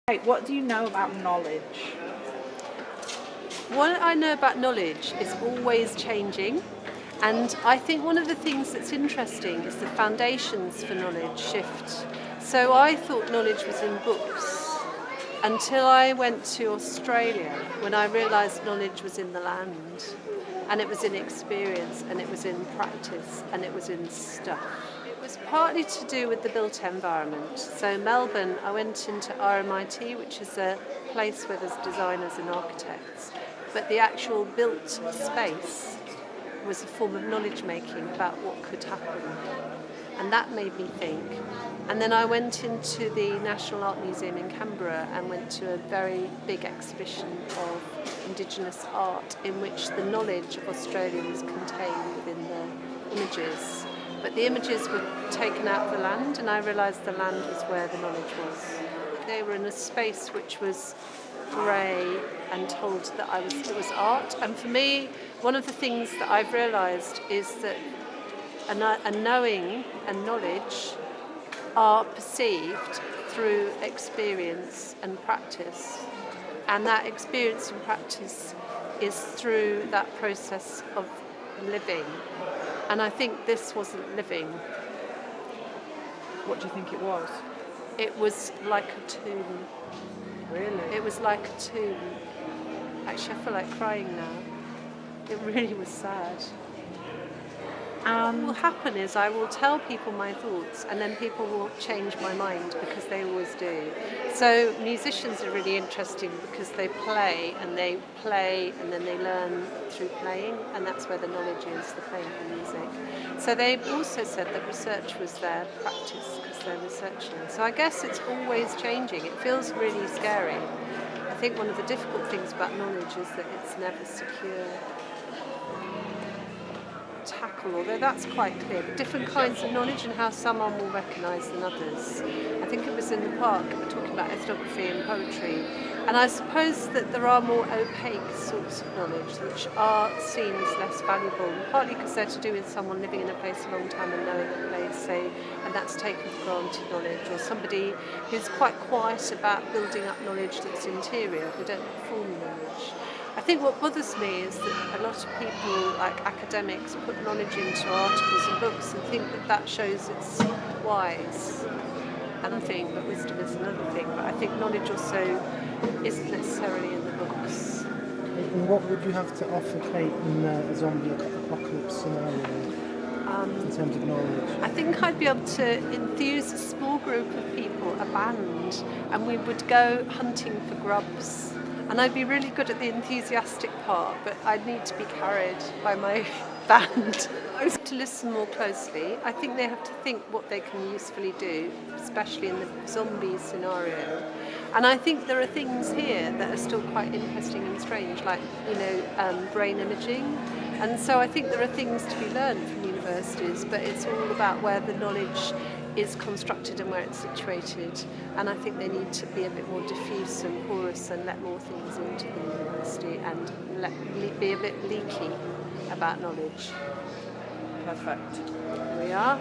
Right, what do you know about knowledge? What I know about knowledge is always changing, and I think one of the things that's interesting is the foundations for knowledge shift. So I thought knowledge was in books until I went to Australia when I realised knowledge was in the land, and it was in experience, and it was in practice, and it was in stuff. It was partly to do with the built environment. So Melbourne, I went into RMIT, which is a place where there's designers and architects, but the actual built space was a form of knowledge making about what could happen. And that made me think. And then I went into the National Art Museum in Canberra and went to a very big exhibition of Indigenous art in which the knowledge of Australia was contained within the images. But the images were taken out of the land, and I realised the land was where the knowledge was. They were in a space which was grey and told that it was art. And for me, one of the things that I've realised is that a knowing and knowledge are perceived through experience and practice. And that experience and practice is through that process of living. And I think this wasn't living. What do you think it was? It was like a tomb. Really? It was like a tomb. Actually, I feel like crying now. It really was sad. What will happen is I will tell people my thoughts, and then people will change my mind, because they always do. So musicians are really interesting because they play and then they learn through playing, and that's where the knowledge is, the playing the music. So they also said that research was their practice because they're researching. So I guess it's always changing. It feels really scary. I think one of the difficult things about knowledge is that it's never secure. Tackle, although that's quite clear, the different kinds of knowledge and how some are more recognised than others. I think it was in the park, we were talking about ethnography and poetry, and I suppose that there are more opaque sorts of knowledge which are seen as less valuable, partly because they're to do with someone living in a place a long time and knowing a place, say, and that's taken for granted knowledge, or somebody who's quite quiet about building up knowledge that's interior, who don't perform knowledge. I think what bothers me is that a lot of people, like academics, put knowledge into articles and books and think that that shows it's wise. One thing, but wisdom is another thing. But I think knowledge also isn't necessarily in the books. And what would you have to offer Kate in a zombie apocalypse scenario in terms of knowledge? I think I'd be able to enthuse a small group of people, a band, and we would go hunting for grubs. And I'd be really good at the enthusiastic part, but I'd need to be carried by my band. To listen more closely, I think they have to think what they can usefully do, especially in the zombie scenario. And I think there are things here that are still quite interesting and strange, like, brain imaging. And so I think there are things to be learned from universities, but it's all about where the knowledge is constructed and where it's situated. And I think they need to be a bit more diffuse and porous and let more things into the university and be a bit leaky about knowledge. Perfect. Here we are.